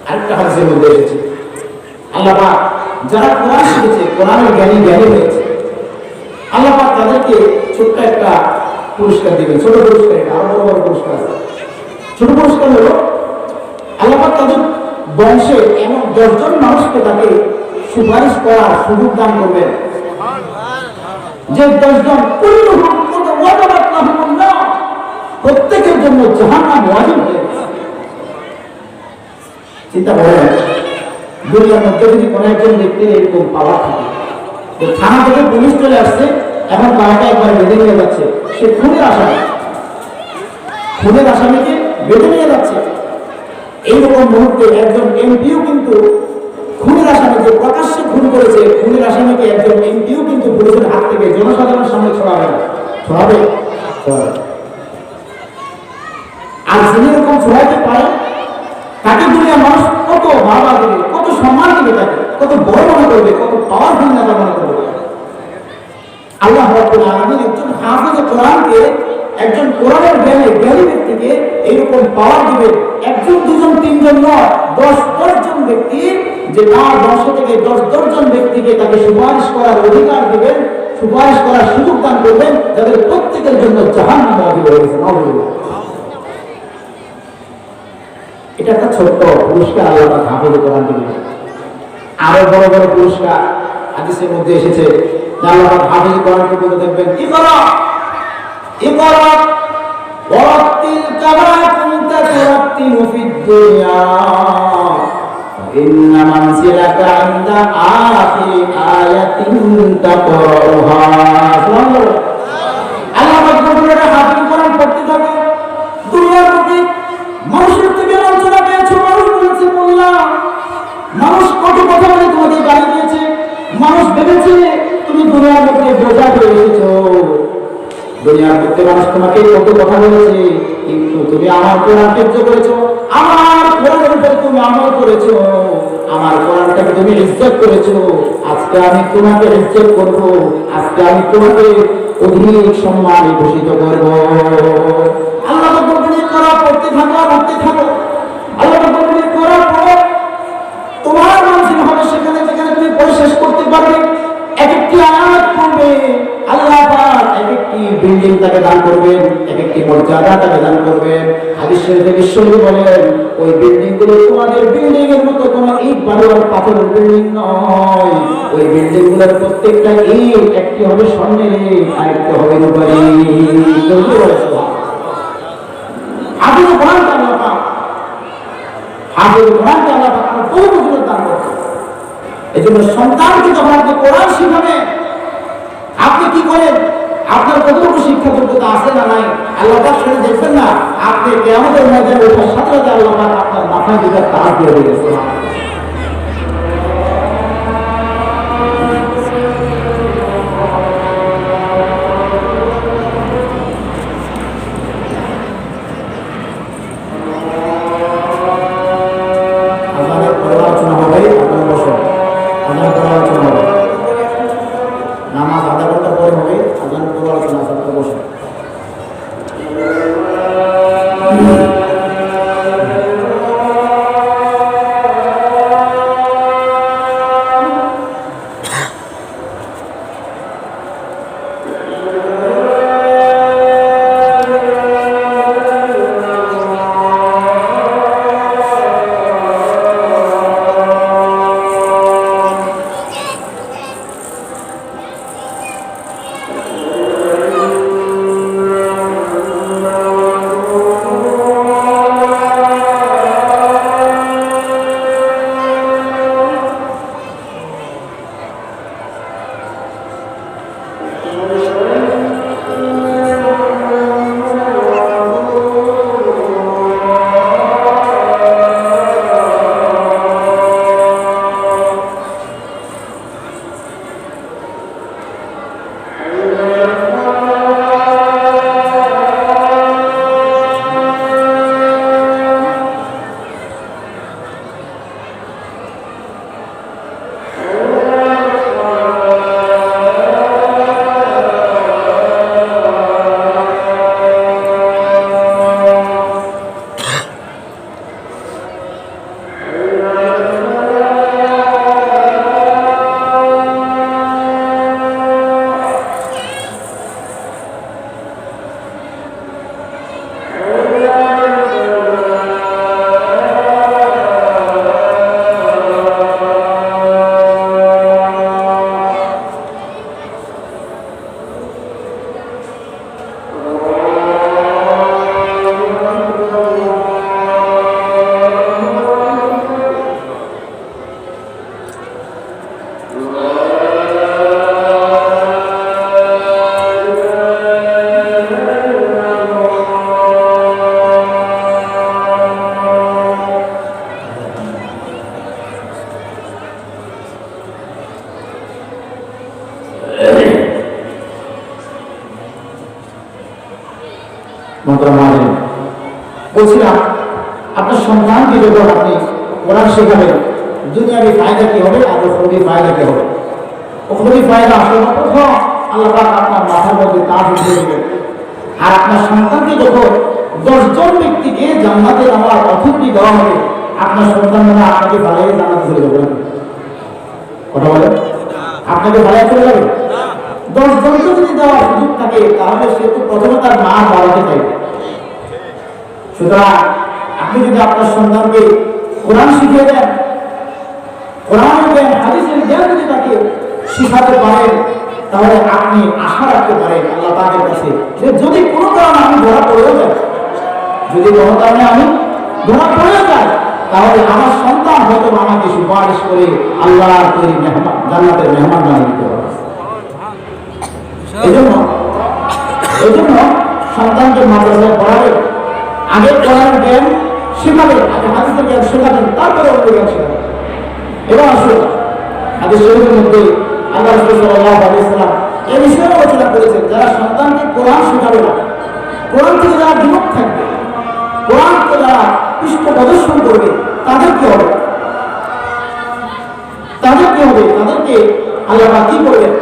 আরেকটা হাদিসের মধ্যে এসেছে আল্লাহ পাক যারা কোরআন শিখেছে, কোরআনের জ্ঞানী হয়েছে, আল্লাহ পাক তাদেরকে ছোট্ট একটা পুরস্কার দিবেন। ছোট পুরস্কার, আরো বড় বড় পুরস্কার আছে। ছোট পুরস্কার হলো আল্লাহ পাক তাদের বংশে এমন 10 জন মানুষকে তাকে সুপারিশ করার সুযোগ দান করবেন, যে 10 জন প্রত্যেকের জন্য জাহান্নাম ওয়াজিব হয়ে গেছে। চিন্তা করেন, দুনিয়ার মধ্যে যদি কোনো একজন ব্যক্তির এরকম পাওয়ার থাকে, যে থানা থেকে পুলিশ চলে আসছে, এখন তাকে একবার বেঁধে নিয়ে যাচ্ছে, সে খুনের আসামিকে বেঁধে নিয়ে যাচ্ছে। এইরকম মুহূর্তে একজন এমপিও কিন্তু খুনের আসামি, যে প্রকাশ্যে খুন করেছে, খুনের আসামিকে একজন এমপিও কিন্তু পুলিশের হাত থেকে জনসাধারণের সামনে ছড়াবে না। ছড়াবে? আর যিনি এরকম ছড়াইতে পারে, তাকে দুনিয়ার মানুষ কত বাবা দেবে, কত সম্মান দেবে, তাকে কত বড় মনে করবে, কত পাওয়ারফুল নেতা মনে করবে। আল্লাহ রাব্বুল আলামিন একজন হাফেজ কোরআনকে, একজন কোরআনের জ্ঞানী ব্যক্তিকে এইরকম পাওয়ার দিবেন। একজন, দুজন, তিনজন নয়, 10 জন ব্যক্তি, যে তার বংশ থেকে 10 জন ব্যক্তিকে তাকে সুপারিশ করার অধিকার দিবেন, সুপারিশ করার সুযোগ দান করবেন, যাদের প্রত্যেকের জন্য জাহান্নাম ওয়াজিব হয়ে গেছে। নাউযুবিল্লাহ। এটা একটা ছোট্ট পুরস্কার আল্লাহ পাক হাফেজ কোরআনকে দিবেন। আরো বড় বড় পুরস্কার হাদিসের মধ্যে এসেছে, আল্লাহ পাক হাফেজ কোরআনকে বলে দেখবেন, ইকরা ওয়ারাত্তিল কামা কুনতা তুরাত্তিলু ফিদ দুনিয়া ইন্না মানজিলাকা ইনদা আখিরি আয়াতিন তাকরাউহা। সুবহানাল্লাহ। আল্লাহ পাক বলেন, হাফেজ কোরআন পড়তে থাকো, দুনিয়ার মধ্যে মানুষের থেকে লাঞ্ছনা পেয়েছো, মানুষ বলেছে মোল্লা, মানুষ কত কথা বলে তোমাদের গালি দিয়েছে, মানুষ ভেবেছে তুমি দুনিয়ার মধ্যে বোঝা হয়ে এসেছো, দুনিয়ার মধ্যে মানুষ তোমাকে কত কথা বলেছে, কিন্তু তুমি আমার কোরআন সহ্য করেছো, আমার কোরআনের উপর তুমি আমল করেছো, আমার কোরআনটাকে তুমি ইজ্জত করেছো। আজকে আমি তোমাকে ইজ্জত করব, আজকে আমি তোমাকে অধিক সম্মানে ভূষিত করব। আল্লাহ বলবেন, করা পড়তে থাকো, পড়তে থাকো। আল্লাহ বলবেন, করা পড়ো, তোমার মানসিক হবে সেখানে যেখানে তুমি পড়ে শেষ করতে পারবে। এক একটি আয়াত পড়বে, আল্লাহ পাক এক একটি বিল্ডিং তাকে দান করবেন, এক একটি মর্যাদা তাকে দান করবেন। হাদিস শরীফে বিশ্বনবী বলেন, ওই বিল্ডিং গুলো তোমাদের বিল্ডিং এর মতো কোনো ইট বালু আর পাথরের বিল্ডিং নয়। ওই বিল্ডিং গুলোর প্রত্যেকটা ইট, একটি হবে স্বর্ণের, আরেকটি হবে রূপার ইট। হাফেজ কোরআনকে আল্লাহ পাক, হাফেজ কোরআনকে আল্লাহ পাক বহু বছর দান করছে। এই জন্য সন্তানকে যখন আপনি কোরআন শিখাবেন, আপনি কি করেন, আপনার কতটুকু শিক্ষা যোগ্যতা আছে না নাই, আল্লাহ পাক সেটা দেখবেন না। আপনি কিয়ামতের ময়দানে ওঠার সাথে সাথে আল্লাহ পাক আপনার মাথায় দুটো তাজ দিয়ে দিয়েছে। নামাজ আধা ঘন্টা পরে হবে, আজান পরে আলোচনা করতে বসে। বলছিলাম আপনার সন্তানকে যখন আপনি কোরআন শেখাবেন, দুনিয়াবি ফায়দা কি হবে আর উখরাবি ফায়দা কি হবে? উখরাবি ফায়দা আসলে প্রথম আল্লাহ পাক আপনার মাথার মধ্যে তাজ উঠিয়ে দেবেন। আর আপনার সন্তানকে যখন 10 জন ব্যক্তিকে জান্নাতে নামার অথরিটি দেওয়া হবে, আপনার সন্তানরা আপনাকে ভালোই জান্নাতে চলে যাবে। কথা বলেন, আপনাকে ভালোই চলে যাবে? 10 জনকে যদি দেওয়ার সুযোগ থাকে তাহলে সে তো প্রথমে তার মা বাবাকে চাইবে। সুতরাং আপনি যদি আপনার সন্তানকে কোরআন শিখিয়ে দেন, কোরআনের জ্ঞান হাদিসের জ্ঞান যদি তাকে শিখাতে পারেন, তাহলে আপনি আশা রাখতে পারেন আল্লাহ পাকের কাছে যে যদি কোনো কারণে আমি ধরা পড়েও যাই, যদি কোনো কারণে আমি ধরা পড়েও যাই, তাহলে আমার সন্তান হয়তো আমাকে সুপারিশ করে আল্লাহর তৈরি মেহমান, জান্নাতের মেহমান বানিয়ে দিতে পারে। এই জন্য সন্তানকে মাদ্রাসায় পড়াবে, আগে কোরআনের জ্ঞান শেখাবেন, আগে হাদিসের জ্ঞান শেখাবেন, তারপরে অন্য জ্ঞান শেখাবেন। এবং আসলে হাদিস শরীফের মধ্যে আল্লাহ রাসূল সাল্লাল্লাহু আলাইহি ওয়াসাল্লাম এই বিষয়ে আলোচনা করেছেন, যারা সন্তানকে কোরআন শেখাবে না, কোরআন থেকে যারা বিমুখ থাকবে, কোরআনকে যারা পৃষ্ঠ প্রদর্শন করবে, তাদের কি হবে? তাদেরকে আল্লাহ পাক কি করবেন?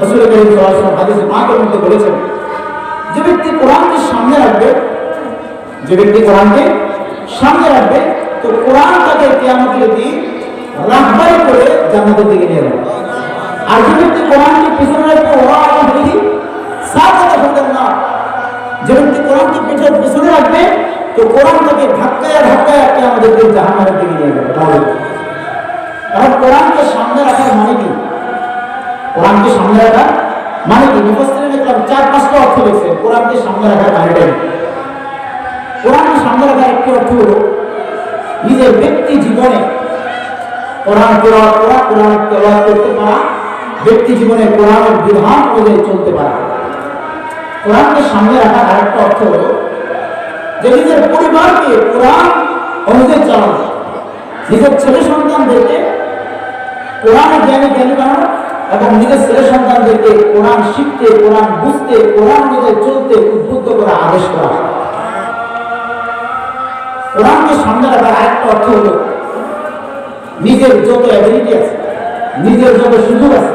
রাসূল কারীম সাল্লাল্লাহু আলাইহি ওয়াসাল্লাম হাদিসে পাকের মধ্যে বলেছেন, যে ব্যক্তি কোরআনকে সামনে রাখবে, তো কোরআন তাকে কিয়ামতের দিন রাহবারি করে জান্নাতের দিকে নিয়ে যাবে। আর যে ব্যক্তি কোরআনকে পিছনে রাখবে, যে ব্যক্তি কোরআনকে পিছনে রাখবে, তো কোরআন তাকে ধাক্কায় কিয়ামতের দিন জাহান্নামের দিকে নিয়ে যাবে। এখন কোরআনকে সামনে রাখার মানে কি? কোরআনকে সামনে রাখার মানে কি? মুফাসসিরিন ইকরাম 4-5টা অর্থ লিখছেন কোরআনকে সামনে রাখার মানেটা। কোরআনকে সামনে রাখার একটি অর্থ হলো নিজের ব্যক্তি জীবনে কোরআন তেলাওয়াত করা, কোরআন তেলাওয়াত করতে পারা, ব্যক্তি জীবনে কোরআনের বিধান অনুযায়ী চলতে পারা। কোরআনকে সামনে রাখার আরেকটা অর্থ হলো যে নিজের পরিবারকে কোরআন অনুযায়ী চালানো, নিজের ছেলে সন্তানদেরকে কোরআনের জ্ঞানী বানানো এবং নিজের ছেলে সন্তানদেরকে কোরআন শিখতে, কোরআন বুঝতে, কোরআন অনুযায়ী চলতে উদ্বুদ্ধ করা, আদেশ করা। কোরআনকে সামনে রাখার আরেকটা অর্থ হলো নিজের যত অ্যাবিলিটি আছে, নিজের যত সুযোগ আছে,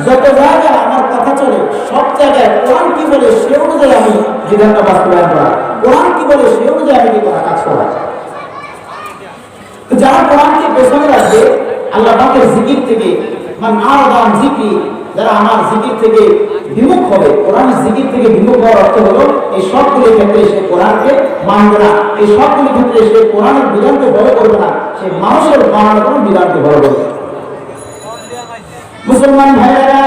যত জায়গায় আমার কথা চলে, সব জায়গায় কোরআন কি বলে সে অনুযায়ী আমি বিধানটা বাস্তবায়ন করা, কোরআন কি বলে সে অনুযায়ী আমি কি করা, কাজ করা। যারা কোরআনকে পেছনে রাখবে, আল্লাহ পাকের জিকির থেকে, যারা আমার জিকির থেকে বিমুখ হবে, কোরআনের জিকির থেকে বিমুখ হওয়ার অর্থ হলো এই সবগুলি ক্ষেত্রে সে কোরআনকে মানবে না, এই সবগুলি ক্ষেত্রে সে কোরআনের বিধানকে ফলো করবে না, সে মানুষের বানানো কোনো বিধানকে ফলো করবে। মুসলমান ভাইরা,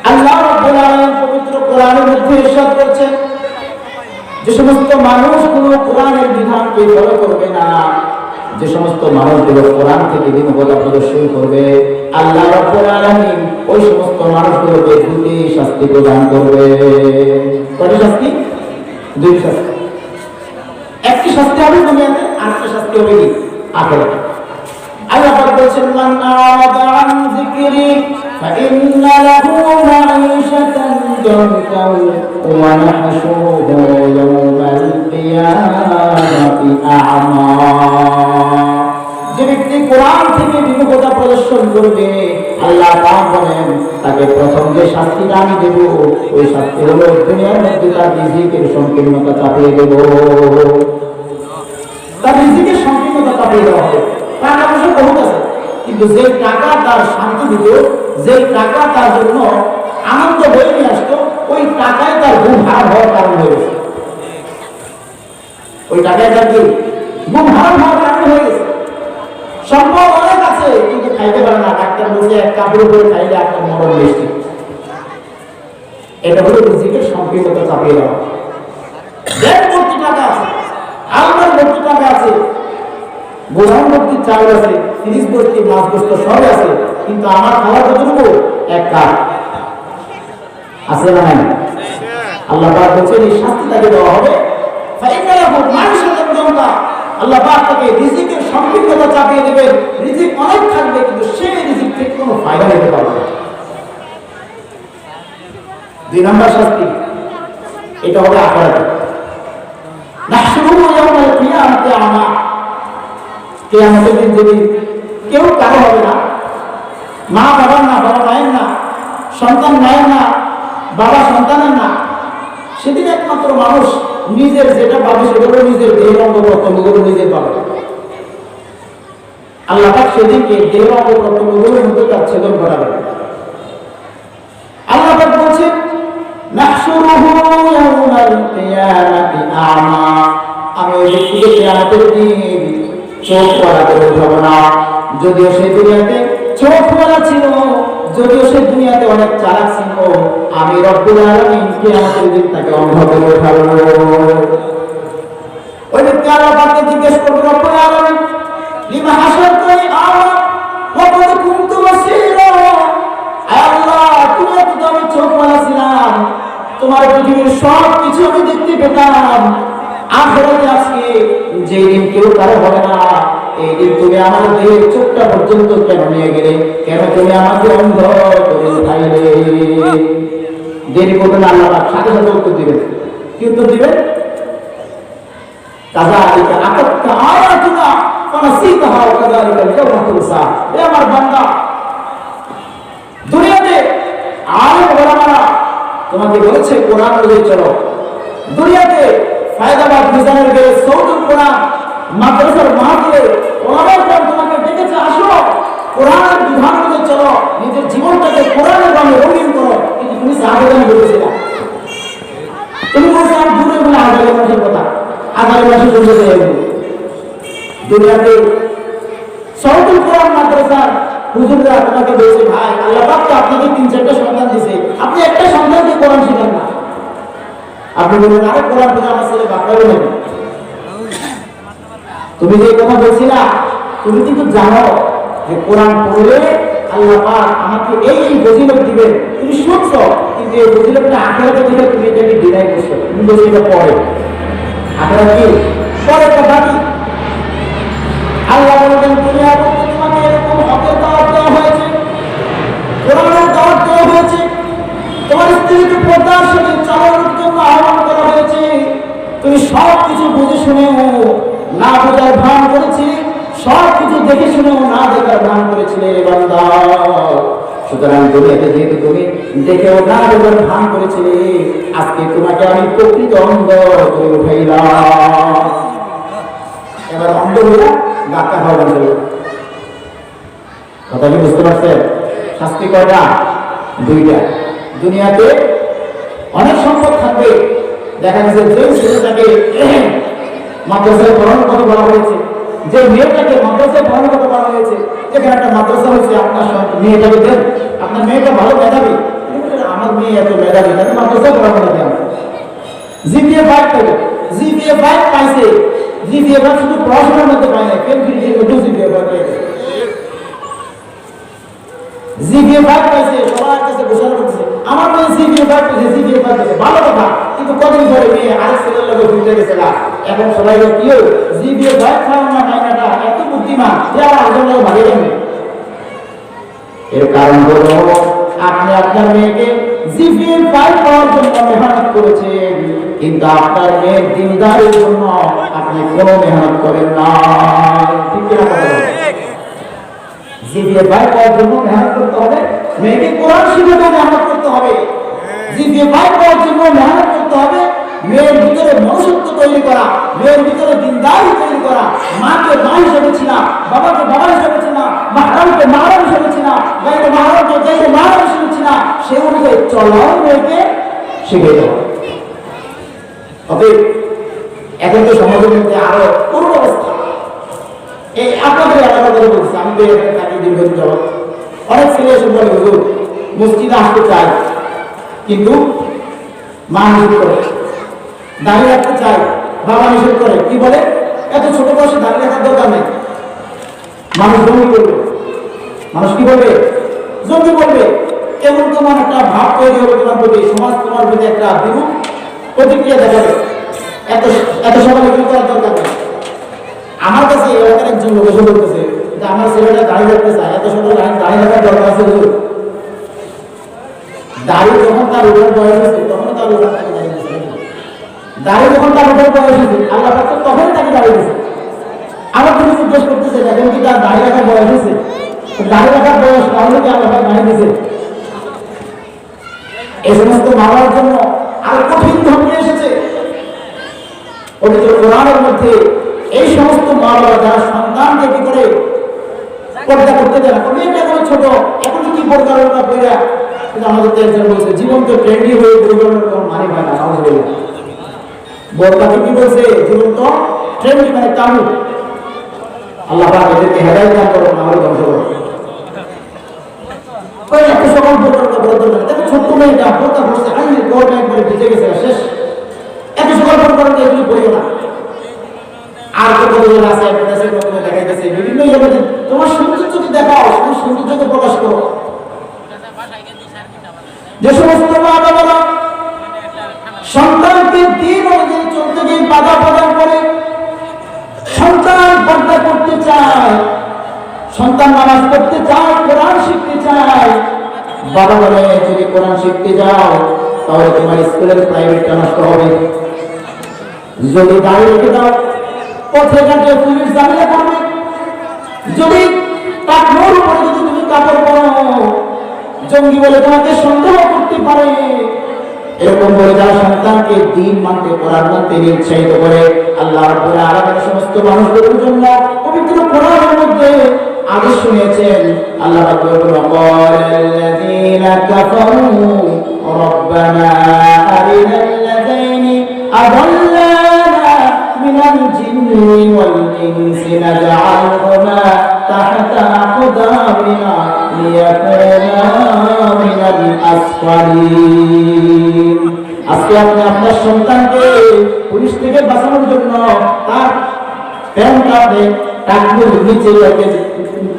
আল্লাহ রাব্বুল আলামিন পবিত্র কোরআনের মধ্যে ইরশাদ করেছেন, যে সমস্ত মানুষগুলো কোরআনের বিধানকে ফলো করবে না, যে সমস্ত মানুষগুলো কোরআন থেকে বিমুখতা প্রদর্শন করবে, আল্লাহ রাব্বুল আলামিন ওই সমস্ত মানুষগুলোকে দুটি শাস্তি প্রদান করবে। কয়টি শাস্তি? দুটি শাস্তি। একটি শাস্তি হবে দুনিয়াতে, আরেকটি শাস্তি হবে কি? আখিরাতে। আল্লাহ পাক বলেছেন, মান আ'রাদা আন যিকরি ফাইন্না লাহু মাঈশাতান দানকাও ওয়া নাহশুরুহু ইয়াওমাল কিয়ামাতি আ'মা। যে ব্যক্তি কোরআন থেকে বিমুখতা প্রদর্শন করবে, আল্লাহ পাক বলেন তাকে প্রথম যে শাস্তিটা আমি দেব, ওই শাস্তি হলো দুনিয়ার মধ্যে তার রিজিকের সংকীর্ণতা চাপিয়ে দেব। তার রিজিকের সংকীর্ণতা চাপিয়ে দেওয়া হবে। টাকা পয়সা বহুত আছে, কিন্তু যে টাকা তার শান্তি দিত, যে টাকা তার জন্য আনন্দ বয়ে নিয়ে আসতো, ওই টাকায় তার ঘুম হারাম হওয়ার কারণ হয়ে গেছে। ওই টাকায় তার কি ঘুম হারাম হওয়ার কারণ হয়ে গেছে। সম্পদ অনেক আছে, কিন্তু খাইতে পারে না। ডাক্তার বলছে এক কাপড় উপরে খাইলে আপনার মরণ বেশি। এটা হলো রিজিকের সংকীর্ণতা চাপিয়ে দেওয়া। ব্যাংক ভর্তি টাকা আছে, আলমারি ভর্তি টাকা আছে, গোদাম ভর্তি চাল আছে, ফ্রিজ ভর্তি মাছ গোস্ত সব আছে, কিন্তু আমার খাওয়ার কতটুকু? এক কাপ আছে না নাই? আল্লাহ পাক বলছেন এই শাস্তি তাকে দেওয়া হবে। আল্লাহ পাক তাকে রিজিকের সংকীর্ণতা চাপিয়ে দেবেন। রিজিক অনেক থাকবে, কিন্তু সেই রিজিক থেকে কোনো ফায়দা নিতে পারবে না। 2 নম্বর শাস্তি, এটা হবে আখিরাতে। ইয়াউমাল কিয়ামাতি আমা, কিয়ামতের দিন যেদিন কেউ কারো হবে না, মা বাবার না, বাবা মায়ের না, সন্তান মায়ের না, বাবা সন্তানের না, সেদিন একমাত্র মানুষ নিজের যেটা পাবে সেটা হলো নিজের দেহের অঙ্গ প্রত্যঙ্গগুলো নিজের পাবে। আল্লাহ পাক সেদিনকে দেহের অঙ্গ প্রত্যঙ্গগুলোর মধ্যে তার ছেদন করাবেন। আল্লাহ পাক বলছেন নাহশুরুহু ইয়াউমাল কিয়ামাতি আমা, আমি ওই ব্যক্তিকে কিয়ামতের দিন চোখওয়ালা করে উঠাবো না। যদিও সে দুনিয়াতে চোখওয়ালা ছিল, যদিও সে দুনিয়াতে অনেক চালাক ছিল, আমি রব্বুল আলামিন কিয়ামতের দিন তাকে অন্ধ করে উঠাবো। ওই ব্যক্তি আল্লাহ পাককে জিজ্ঞেস করবে, রব্বুল আলামিন লিমা হাশারতানি আমা ওয়া ক্বাদ কুনতু বাসীরা, আল্লাহ তুমি তো আমি চোখওয়ালা ছিলাম, তোমার পৃথিবীর সব কিছু আমি দেখতে পেতাম, আখিরাতে আজকে যেই দিন কেউ কারো হবে না, এই দিন তুমি আমার দেহের চোখটা পর্যন্ত কেন নিয়ে গেলে, কেন তুমি আমাকে অন্ধ করে উঠাইলে? দেরি করবেন, আল্লাহ সাথে সাথে উত্তর দিবেন। কি উত্তর দিবেন? কাযালিকা আতাতকা আয়াতুনা ফানাসিতাহা ওয়া কাযালিকা আল-ইয়াওমা তুনসা। এ আমার বান্দা, দুনিয়াতে আলেম ওলামারা তোমাকে বলেছে কোরআন অনুযায়ী চলো, দুনিয়াতে ফায়দাবাদ মিজানের গেলে সৌদুল কোরআন মাদ্রাসার মাহফিলে ওলামার পর তোমাকে ডেকেছে আসো কোরআনের বিধান অনুযায়ী চলো, নিজের জীবনটাকে কোরআনের রঙে রঙিন করো, কিন্তু তুমি সাহাবেদানি বলেছিলে, তুমি বলছো আমি দূরে বলে আগামী মাসের কথা, আগামী মাসে চলে যাবে। দুনিয়াতে সৌদুল কোরআন মাদ্রাসার হুজুররা তোমাকে বলছে ভাই আল্লাহ পাক তো আপনাকে 3-4টা সন্তান দিয়েছে, আপনি একটা সন্তানকে কোরআন শেখান না। আপনি বলবেন আরে কোরআন থেকে আমার ছেলে বাঁকাবে না। তুমি যে কথা বলছিলা, তুমি কিন্তু জানো যে কোরআন পড়লে আল্লাহ পাক আমাকে এই ফজিলত দিবেন, তুমি শুনছো, কিন্তু এই ফজিলতটা আখিরাতে দিলে তুমি এটাকে ডিনাই করছো, তুমি বলছো এটা পরে, আখিরাত কি পরে কথা কি? আল্লাহ বলেন দুনিয়ার মধ্যে তোমাকে এরকম হকের দাওয়াত দেওয়া হয়েছে, কোরআনের দাওয়াত দেওয়া হয়েছে, তোমার স্ত্রীকে পর্দার সাথে চালানোর জন্য আহ্বান করা হয়েছে, তুমি সব কিছু বুঝে শুনেও না বোঝার ভান করেছিলে, সব কিছু দেখে শুনেও না দেখার ভান করেছিলে বান্দা। সুতরাং দুনিয়াতে যেহেতু তুমি দেখেও না বোঝার ভান করেছিলে, আজকে তোমাকে আমি প্রকৃত অন্ধ করে উঠাইলাম। এবার অন্ধ হইয়া ডাক্তার খাওয়া বন্ধ হইল। কথা কি বুঝতে পারছেন? শাস্তি কয়টা? 2টা। দুনিয়াতে অনেক সম্পদ থাকবে, দেখা গেছে যে ছেলেটাকে মাদ্রাসায় পড়ানোর কথা বলা হয়েছে, যে মেয়েটাকে মাদ্রাসায় পড়ানোর কথা বলা হয়েছে, যেখানে একটা মাদ্রাসা হয়েছে, আপনার মেয়েটাকে দেন, আপনার মেয়েটা ভালো মেধাবী, আমার মেয়ে এত মেধাবী তাকে মাদ্রাসায় পড়াবো না কেন? জিপিএ 5 পাবে, জিপিএ 5 পাইছে, জিপিএ 5 শুধু পড়াশোনার মধ্যে পায় না, ফেল ফিরে ওটা জিপিএ 5 পাইছে, জিপিএ 5 পাইছে, সবার কাছে ঘোষণা করতেছে আমার মেয়ে জিপিএ 5 পাইছে, জিপিএ 5 পাইছে, ভালো কথা, কিন্তু কদিন পরে মেয়ে আরেক ছেলের লগে ঘুরতে গেছে না, এখন সবাই কি জিপিএ 5 পাওয়া না মাইনাটা এত বুদ্ধিমান যে আর আজম লোক ভাগে যাবে। এর কারণ হলো আপনি আপনার মেয়েকে জিপিএ 5 পাওয়ার জন্য মেহনত করেছেন, কিন্তু আপনার মেয়ের দিনদারির জন্য আপনি কোনো মেহনত করেন না। ঠিক কিনা কথা? জিপিএ 5 পাওয়ার জন্য মেহনত করতে হবে, মেয়েকে কোরআন শিখাতে মেহনত করতে হবে, জিপিএ 5 পাওয়ার জন্য মেহনত করতে হবে, মেয়ের ভিতরে মনুষ্যত্ব তৈরি করা, মেয়ের ভিতরে দিনদারি তৈরি করা, মাকে মা হিসেবে চিনা, বাবাকে বাবা হিসেবে চিনা, মাহরামকে মাহরাম হিসেবে চিনা, গাইরে মাহরামকে গাইরে মাহরাম হিসেবে চিনা, সেই অনুযায়ী চলাও মেয়েকে শিখে দেওয়া। তবে এখন তো সমাজের মধ্যে আরো করুণ অবস্থা। এই আপনাদের এলাকা করে বলছি, আমি তো এখানে থাকি দীর্ঘদিন যাবত, অনেক ছেলে এসে বলে হুজুর মসজিদে আসতে চাই কিন্তু মা নিষেধ করে, দাঁড়িয়ে রাখতে চাই বাবা নিষেধ করে, কি বলে এত ছোট বয়সে দাঁড়িয়ে রাখার দরকার নেই, মানুষ জমি করবে, মানুষ কি বলবে? জমি বলবে। এমন তোমার একটা ভাব তৈরি হবে তোমার প্রতি, সমাজ তোমার প্রতি একটা বিরূপ প্রতিক্রিয়া দেখাবে, এত এত সকালে কি করার দরকার নেই। আমার কাছে এলাকার একজন লোক এসে বলতেছে যে আমার ছেলেটা দাঁড়িয়ে রাখতে চায়, এত সকালে দাঁড়িয়ে রাখার দরকার আছে? দাঁড়িয়ে যখন তার ওঠার বয়স হচ্ছে তখন তার ওঠার থেকে দাঁড়িয়ে দাঁড়িয়ে যখন তার উপর বয়স হয়েছে আল্লাহ পাক তখনই তাকে দাঁড়িয়ে দিয়েছে। আমার তুমি জিজ্ঞেস করতেছে এখন কি তার দাঁড়িয়ে রাখার বয়স হয়েছে? দাঁড়িয়ে রাখার বয়স তাহলে কি আল্লাহ পাক দাঁড়িয়ে দিয়েছে? এই সমস্ত মামলার জন্য আরো কঠিন ধমকি এসেছে পবিত্র কোরআনের মধ্যে। এই সমস্ত মামলা যারা সন্তানকে কি করে পর্দা করতে দেয় না, মেয়েটা কোনো ছোট এখন কি পরিকল্পনা কইরা, কিন্তু আমাদের তো একজন বলছে জীবন তো ট্রেন্ডি হয়ে পরিকল্পনা কোনো মানে হয় না। আমাদের বড়টাকে কি বলছে জীবন তো ট্রেন্ডি মানে তামু। আল্লাহ পাক এদেরকে হেদায়েত দান করুন, আমাদের ধ্বংস করুন। ওই এত সকল পরিকল্পনা বলতে পারে দেখো ছোট্ট মেয়েটা পর্দা করছে আই গরমে একবারে ভিজে গেছে শেষ। এত সকল পরিকল্পনা এগুলি বইও না। আর কত রাস্তায় প্রকাশের মাধ্যমে দেখা গেছে বিভিন্ন জায়গায় তোমার সৌন্দর্যকে দেখাও, তোমার সৌন্দর্যকে প্রকাশ করো। যে সমস্ত মা বাবারা সন্তানকে দিন অনুযায়ী চলতে গিয়ে বাধা প্রদান করে, সন্তান পর্দা করতে চায়, সন্তান নামাজ পড়তে চায়, কোরআন শিখতে চায়, বাবা বলে যদি কোরআন শিখতে যাও তাহলে তোমার স্কুলের প্রাইভেটটা নষ্ট হবে, যদি দাঁড়িয়ে রেখে দাও পথে ঘাটে পুলিশ ঝামেলা করবে, যদি টাকনোর উপরে যদি তুমি কাপড় পরো জঙ্গি বলে তোমাকে সন্দেহ করতে পারে। এরকম বলে যারা সন্তানকে দিন মানতে কোরআন মানতে উৎসাহিত করে আল্লাহ রাব্বুল আলামিন সমস্ত মানুষদের জন্য পবিত্র কোরআনের মধ্যে আগে শুনেছেন আল্লাহ রাব্বুল ক্বালাল্লাযীনা কাফারু রাব্বানা আরিনাল্লাযীনি আদাল্লানা মিনাল জিন্নি ওয়াল ইনসি নাজআলহুমা তাহতা আকদামিনা লিয়াকুনা মিনাল আসফালিন। আজকে আপনি আপনার সন্তানকে পুলিশ থেকে বাঁচানোর জন্য তার প্যান্টটাতে টাকনুর নিচে রেখে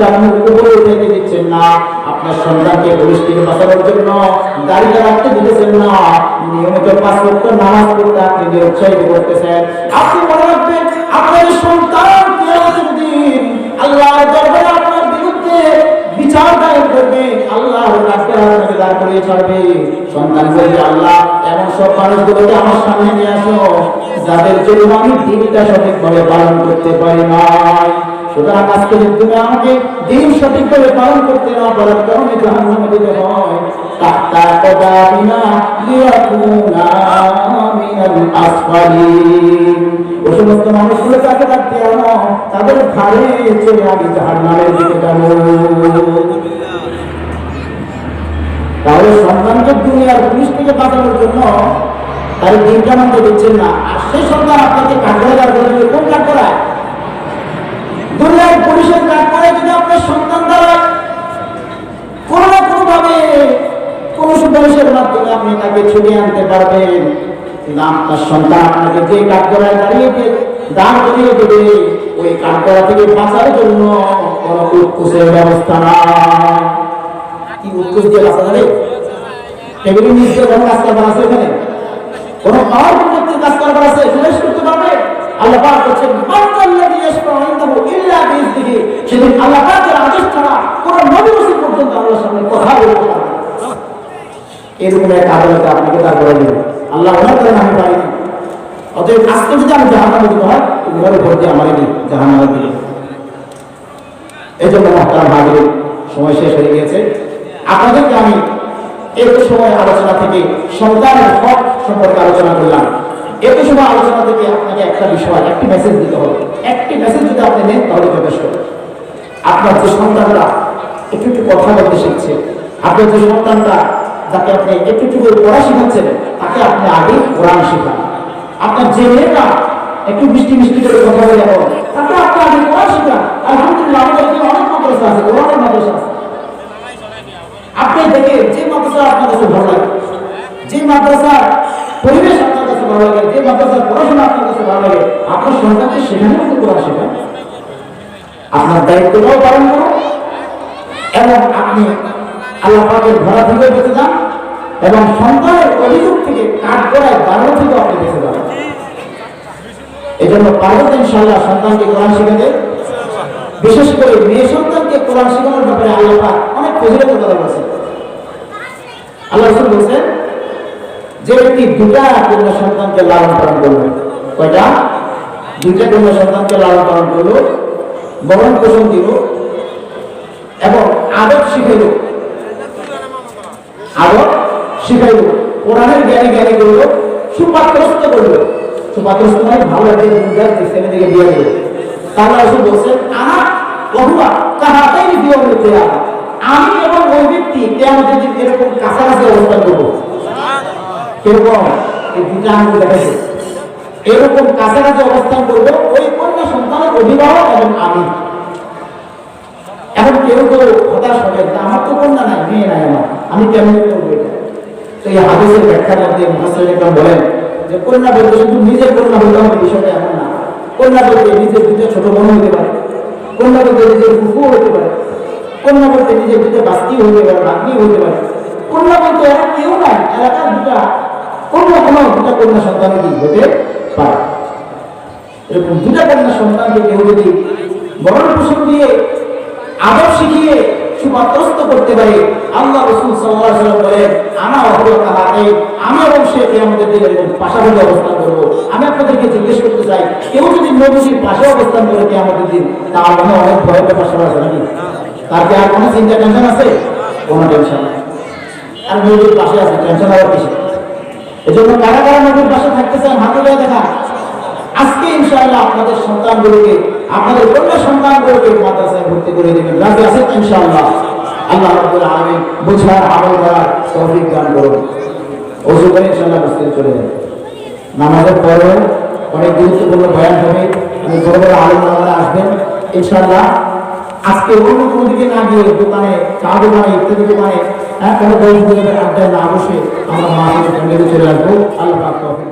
টাকনুর উপরে রেখে দিচ্ছেন না, আপনার সন্তানকে পুলিশ থেকে বাঁচানোর জন্য দাঁড়িয়ে রাখতে দিতেছেন না, নিয়মিত 5 ওয়াক্ত নামাজ পড়তে আপনি উৎসাহিত করতেছেন। আপনি মনে রাখবেন আপনার সন্তান কিয়ামতের দিন আল্লাহর দরবারে আপনার বিরুদ্ধে বিচার দায়ের করবে, আল্লাহর কাছে আপনাকে দাঁড় করিয়ে ছাড়বে। সন্তান বলবে আল্লাহ এমন সব মানুষগুলোকে আমার সামনে নিয়ে আসো যাদের জন্য আমি দিনটা সঠিকভাবে পালন করতে পারি নাই। সুতরাং আজকে তুমি আমাকে দিন সঠিকভাবে পালন করতে না পারার কারণে জাহান্নামে দিতে হয়। তাহতা কদামিনা লিয়াকুনা মিনাল আসফালিন। ওই সমস্ত মানুষগুলো কাকে ডাকতে আনো তাদের ঘাড়ে চড়ে আমি জাহান্নামের দিকে যাবো। তাহলে সন্তানকে দুনিয়ার পুলিশ থেকে বাঁচানোর জন্য তার দিনটা মানতে দিচ্ছেন না, আর সেই সন্তান আপনাকে কাঠগড়ায় করে কোন কাঠগড়ায় দুনিয়ার পুলিশের কাঠগড়ায় যদি আপনার সন্তান দ্বারা কোনো না কোনো ভাবে কোনো সুপারিশের মাধ্যমে আপনি তাকে ছুটিয়ে আনতে পারবেন, কিন্তু আপনার সন্তান আপনাকে যে কাঠগড়ায় দাঁড়িয়ে দাঁড় করিয়ে দেবে ওই কাঠগড়া থেকে বাঁচার জন্য কোনো উৎকুশের ব্যবস্থা নাই। কি উৎকুশ দিয়ে বাঁচা যাবে? টেবিলের নিচে কোনো কাজ করবার আছে, এখানে কোনো পাওয়ার প্রযুক্তির কাজ করবার আছে, সুরেশ করতে পারবে? আল্লাহ পাক বলেন মাল্লাযী ইয়াশফাউ ইনদাহু ইল্লা বিইযনিহি। সেদিন আল্লাহ পাকের আদেশ ছাড়া কোন নবী রাসূল পর্যন্ত আল্লাহর সামনে কথা বলতে পারবে না। এরকম এক আদালতে আপনাকে দাঁড় করাই দেবে, আল্লাহ ওনার কারণে আমি পাইনি। অতএব আজকে যদি আমি জাহান্নামে দিতে হয় ঘরে ভোট দিয়ে আমাকে দিই জাহান্নামে দিই। এই জন্য মহতারাম হাজির সময় শেষ হয়ে গিয়েছে। আপনাদেরকে আমি একটু সময় আলোচনা থেকে সন্তানের হক সম্পর্কে আলোচনা করলাম। একটু সময় আলোচনা থেকে আপনাকে একটা বিষয় একটি মেসেজ দিতে হবে। একটি মেসেজ যদি আপনি নেন তাহলে যথেষ্ট। আপনার যে সন্তানরা একটু একটু কথা বলতে শিখছে, আপনার যে সন্তানটা যাকে আপনি একটু একটু করে পড়া শিখাচ্ছেন তাকে আপনি আগে কোরআন শেখান। আপনার যে মেয়েটা একটু মিষ্টি মিষ্টি করে কথা বলে তাকে আপনি আগে কোরআন শেখান। আলহামদুলিল্লাহ আমাদের এখানে অনেক মাদ্রাসা আছে, কোরআনের মাদ্রাসা আছে। আপনি দেখে যে মাদ্রাসা আপনার কাছে ভালো লাগে, যে মাদ্রাসার পরিবেশ আপনার কাছে ভালো লাগে, যে মাদ্রাসার পড়াশোনা আপনার কাছে ভালো লাগে, আপনার সন্তানকে সেখানে আপনি কোরআন শেখান। আপনার দায়িত্বটাও পালন করুন এবং আপনি আল্লাহ পাকের ধরা থেকে বেঁচে যান এবং সন্তানের অভিযোগ থেকে কাঠগড়ায় বাড়ানো থেকে আপনি বেঁচে যান। এই জন্য পারবেন ইনশাআল্লাহ সন্তানকে কোরআন শেখাতে, বিশেষ করে মেয়ে সন্তানকে কোরআন শেখানোর ব্যাপারে আল্লাহ পাক অনেক ফজিলতের কথা বলেছেন। আল্লাহ রাসূল বলেছেন যে ব্যক্তি দুটা কন্যা সন্তানকে লালন পালন করবে, কয়টা? দুইটা কন্যা সন্তানকে লালন পালন করলো, ভরণ পোষণ দিল এবং আদব শিখাইল, আদব শিখাইল, কোরআনের জ্ঞানী জ্ঞানী করলো, সুপাত্রস্থ করলো। সুপাত্রস্থ মানে ভালো একটা ছেলে থেকে বিয়ে দিল। তাহলে রাসূল বলছেন আমার বহুয়া কাহাতাই বিয়ে হতে হবে, আমি এবং ওই ব্যক্তি কিয়ামতের দিন এরকম কাছাকাছি অবস্থান করবো। কিরকম? এই দুটা আঙ্গুল দেখাচ্ছে, এরকম কাছাকাছি অবস্থান করবো ওই কন্যা সন্তানের অভিভাবক এবং আমি। এখন কেউ কেউ হতাশ হবে, আমার তো কন্যা নাই, মেয়ে নাই, আমি কেমন করবো এটা? তো এই হাদিসের ব্যাখ্যার মধ্যে মুফাসসিরিন বলেন যে কন্যা বলতে শুধু নিজের কন্যা হতে হবে বিষয়টা এমন না। কন্যা বলতে নিজের দুটো ছোট বোন হতে পারে, কন্যা বলতে নিজের ফুফু হতে পারে, কন্যা বলতে নিজের দুটো বাস্তি হতে পারে, নাতনি হতে পারে, কন্যা বলতে এরা কেউ নাই, এলাকার দুটা কোনো কোনো দুটা কন্যা সন্তান কি হতে পারে। এরকম দুটা কন্যা সন্তানকে কেউ যদি ভরণ পোষণ দিয়ে আদব শিখিয়ে সুপাত্রস্থ করতে পারে, আল্লাহ রাসূল সাল্লাল্লাহু আলাইহি ওয়াসাল্লাম বলেন আনা ওয়া কাহাতাই, আমি এবং সে কিয়ামতের দিনে এরকম পাশাপাশি অবস্থান করব। আমি আপনাদেরকে জিজ্ঞেস করতে চাই, কেউ যদি নবীর পাশে অবস্থান করে কিয়ামতের দিন, তার মনে অনেক ভয়ের ব্যাপার আছে নাকি? তার কি আর কোনো চিন্তা টেনশন আছে? কোনো টেনশন নাই। আর নবীর পাশে আছে, টেনশন হওয়ার কিছু। এজন্য কারা কারা নবীর পাশে থাকতে চান হাত তুলে দেখা। আজকে ইনশাআল্লাহ আপনাদের সন্তানগুলোকে, আপনাদের কন্যা সন্তানগুলোকে মাদ্রাসায় ভর্তি করে দেবেন, রাজি আছেন ইনশাআল্লাহ? আল্লাহ রাব্বুল আলামিন বুঝার আমল করার তৌফিক দান করুন। ওযু করে ইনশাআল্লাহ মসজিদে চলে যান। নামাজের পরেও অনেক গুরুত্বপূর্ণ বয়ান হবে, বড় বড় আলেমরা আসবেন ইনশাআল্লাহ। আজকে অন্য কোনো দিকে না গিয়ে দোকানে, চা দোকানে, ইত্যাদি দোকানে কোনো বই আড্ডায় না বসে আমরা মাহফিলে চলে আসবো। আল্লাহ পাক তৌফিক